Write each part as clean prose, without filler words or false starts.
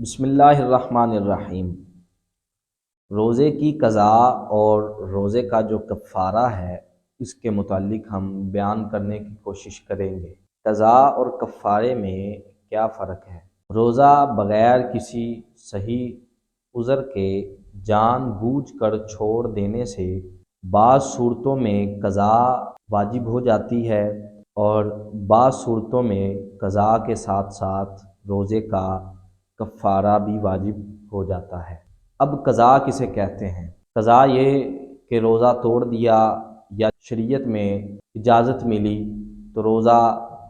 بسم اللہ الرحمن الرحیم۔ روزے کی قضا اور روزے کا جو کفارہ ہے اس کے متعلق ہم بیان کرنے کی کوشش کریں گے۔ قضا اور کفارے میں کیا فرق ہے؟ روزہ بغیر کسی صحیح عذر کے جان بوجھ کر چھوڑ دینے سے بعض صورتوں میں قضا واجب ہو جاتی ہے اور بعض صورتوں میں قضا کے ساتھ ساتھ روزے کا کفارہ بھی واجب ہو جاتا ہے۔ اب قضا کسے کہتے ہیں؟ قضا یہ کہ روزہ توڑ دیا یا شریعت میں اجازت ملی تو روزہ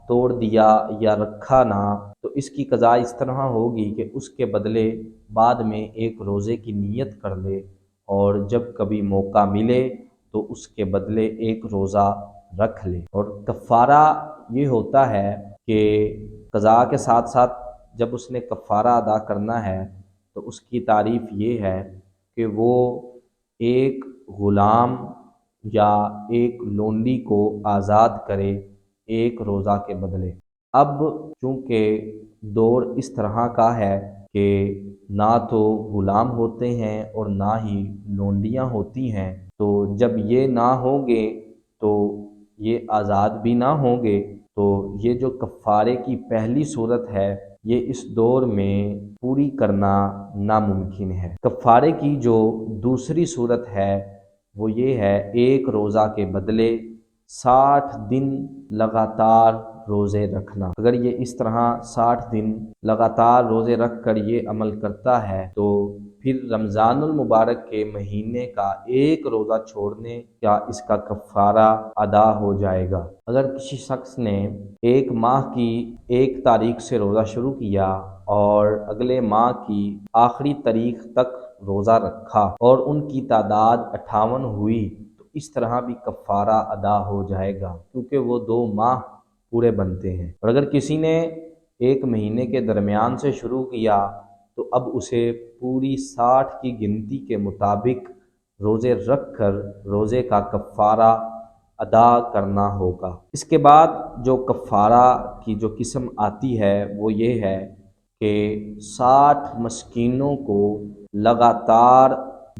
توڑ دیا یا رکھا نہ، تو اس کی قضا اس طرح ہوگی کہ اس کے بدلے بعد میں ایک روزے کی نیت کر لے اور جب کبھی موقع ملے تو اس کے بدلے ایک روزہ رکھ لے۔ اور کفارہ یہ ہوتا ہے کہ قضا کے ساتھ ساتھ جب اس نے کفارہ ادا کرنا ہے تو اس کی تعریف یہ ہے کہ وہ ایک غلام یا ایک لونڈی کو آزاد کرے ایک روزہ کے بدلے۔ اب چونکہ دور اس طرح کا ہے کہ نہ تو غلام ہوتے ہیں اور نہ ہی لونڈیاں ہوتی ہیں، تو جب یہ نہ ہوں گے تو یہ آزاد بھی نہ ہوں گے، تو یہ جو کفارے کی پہلی صورت ہے یہ اس دور میں پوری کرنا ناممکن ہے۔ کفارے کی جو دوسری صورت ہے وہ یہ ہے ایک روزہ کے بدلے 60 دن لگاتار روزے رکھنا۔ اگر یہ اس طرح 60 دن لگاتار روزے رکھ کر یہ عمل کرتا ہے تو پھر رمضان المبارک کے مہینے کا ایک روزہ چھوڑنے کا اس کا کفارہ ادا ہو جائے گا۔ اگر کسی شخص نے ایک ماہ کی 1 تاریخ سے روزہ شروع کیا اور اگلے ماہ کی آخری تاریخ تک روزہ رکھا اور ان کی تعداد 58 ہوئی تو اس طرح بھی کفارہ ادا ہو جائے گا، کیونکہ وہ 2 ماہ پورے بنتے ہیں۔ اور اگر کسی نے 1 مہینے کے درمیان سے شروع کیا تو اب اسے پوری 60 کی گنتی کے مطابق روزے رکھ کر روزے کا کفارہ ادا کرنا ہوگا۔ اس کے بعد جو کفارہ کی جو قسم آتی ہے وہ یہ ہے کہ 60 مسکینوں کو لگاتار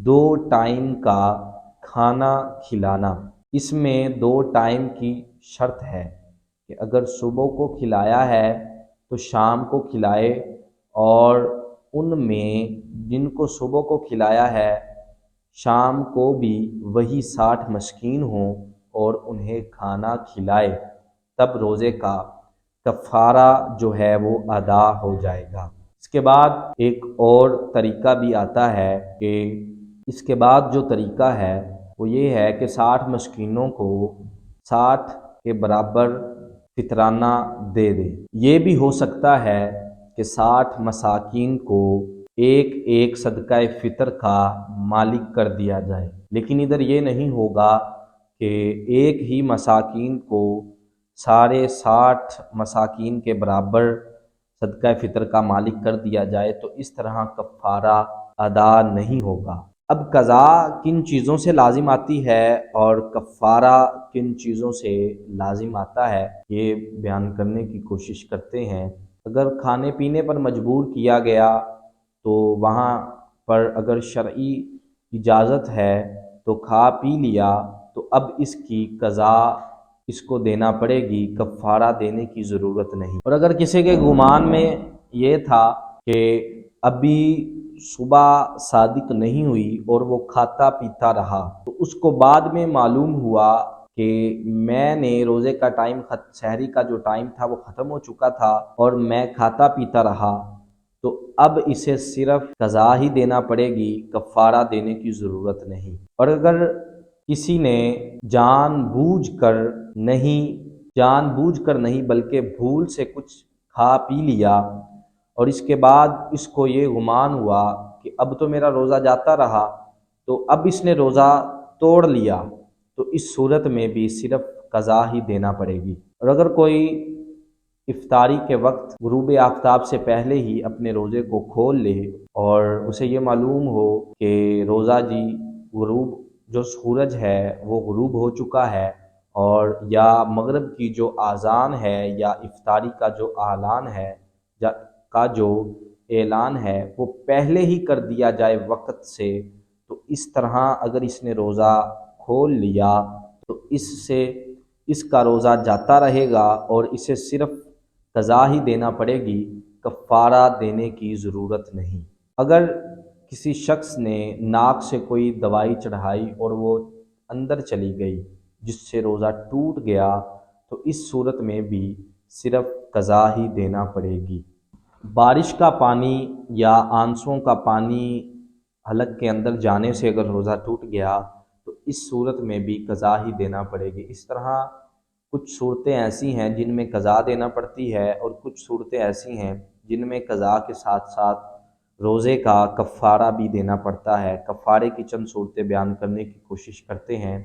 2 ٹائم کا کھانا کھلانا۔ اس میں 2 ٹائم کی شرط ہے کہ اگر صبح کو کھلایا ہے تو شام کو کھلائے، اور ان میں جن کو صبح کو کھلایا ہے شام کو بھی وہی 60 مسکین ہوں اور انہیں کھانا کھلائے، تب روزے کا کفارہ جو ہے وہ ادا ہو جائے گا۔ اس کے بعد ایک اور طریقہ بھی آتا ہے کہ اس کے بعد جو طریقہ ہے وہ یہ ہے کہ 60 مسکینوں کو 60 کے برابر فطرانہ دے دے۔ یہ بھی ہو سکتا ہے کہ 60 مساکین کو ایک ایک صدقہ فطر کا مالک کر دیا جائے، لیکن ادھر یہ نہیں ہوگا کہ ایک ہی مساکین کو سارے 60 مساکین کے برابر صدقہ فطر کا مالک کر دیا جائے، تو اس طرح کفارہ ادا نہیں ہوگا۔ اب قضا کن چیزوں سے لازم آتی ہے اور کفارہ کن چیزوں سے لازم آتا ہے یہ بیان کرنے کی کوشش کرتے ہیں۔ اگر کھانے پینے پر مجبور کیا گیا تو وہاں پر اگر شرعی اجازت ہے تو کھا پی لیا تو اب اس کی قضا اس کو دینا پڑے گی، کفارہ دینے کی ضرورت نہیں۔ اور اگر کسی کے گمان میں یہ تھا کہ ابھی صبح صادق نہیں ہوئی اور وہ کھاتا پیتا رہا تو اس کو بعد میں معلوم ہوا کہ میں نے روزے کا ٹائم سحری کا جو ٹائم تھا وہ ختم ہو چکا تھا اور میں کھاتا پیتا رہا، تو اب اسے صرف قضا ہی دینا پڑے گی، کفارہ دینے کی ضرورت نہیں۔ اور اگر کسی نے جان بوجھ کر نہیں بلکہ بھول سے کچھ کھا پی لیا اور اس کے بعد اس کو یہ گمان ہوا کہ اب تو میرا روزہ جاتا رہا، تو اب اس نے روزہ توڑ لیا، تو اس صورت میں بھی صرف قضا ہی دینا پڑے گی۔ اور اگر کوئی افطاری کے وقت غروب آفتاب سے پہلے ہی اپنے روزے کو کھول لے اور اسے یہ معلوم ہو کہ روزہ غروب جو سورج ہے وہ غروب ہو چکا ہے، اور یا مغرب کی جو اذان ہے یا افطاری کا جو اعلان ہے کا جو اعلان ہے وہ پہلے ہی کر دیا جائے وقت سے، تو اس طرح اگر اس نے روزہ کھول لیا تو اس سے اس کا روزہ جاتا رہے گا اور اسے صرف قضا ہی دینا پڑے گی، کفارہ دینے کی ضرورت نہیں۔ اگر کسی شخص نے ناک سے کوئی دوائی چڑھائی اور وہ اندر چلی گئی جس سے روزہ ٹوٹ گیا، تو اس صورت میں بھی صرف قضا ہی دینا پڑے گی۔ بارش کا پانی یا آنسوں کا پانی حلق کے اندر جانے سے اگر روزہ ٹوٹ گیا تو اس صورت میں بھی قضا ہی دینا پڑے گی۔ اس طرح کچھ صورتیں ایسی ہیں جن میں قضا دینا پڑتی ہے اور کچھ صورتیں ایسی ہیں جن میں قضا کے ساتھ ساتھ روزے کا کفارہ بھی دینا پڑتا ہے۔ کفارے کی چند صورتیں بیان کرنے کی کوشش کرتے ہیں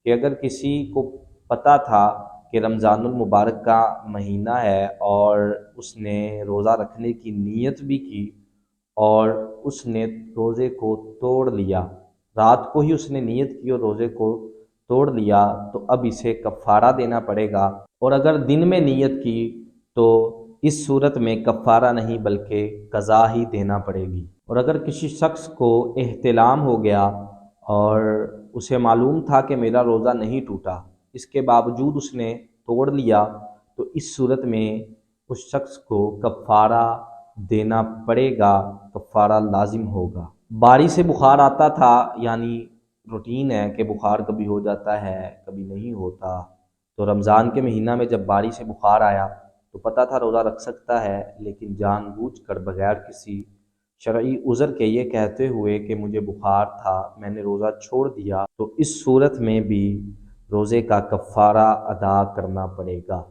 کہ اگر کسی کو پتہ تھا کہ رمضان المبارک کا مہینہ ہے اور اس نے روزہ رکھنے کی نیت بھی کی اور اس نے روزے کو توڑ لیا، رات کو ہی اس نے نیت کی اور روزے کو توڑ لیا، تو اب اسے کفارہ دینا پڑے گا۔ اور اگر دن میں نیت کی تو اس صورت میں کفارہ نہیں بلکہ قضا ہی دینا پڑے گی۔ اور اگر کسی شخص کو احتلام ہو گیا اور اسے معلوم تھا کہ میرا روزہ نہیں ٹوٹا، اس کے باوجود اس نے توڑ لیا، تو اس صورت میں اس شخص کو کفارہ دینا پڑے گا، کفارہ لازم ہوگا۔ باری سے بخار آتا تھا، یعنی روٹین ہے کہ بخار کبھی ہو جاتا ہے کبھی نہیں ہوتا، تو رمضان کے مہینہ میں جب باری سے بخار آیا تو پتہ تھا روزہ رکھ سکتا ہے، لیکن جان بوجھ کر بغیر کسی شرعی عذر کے یہ کہتے ہوئے کہ مجھے بخار تھا میں نے روزہ چھوڑ دیا، تو اس صورت میں بھی روزے کا کفارہ ادا کرنا پڑے گا۔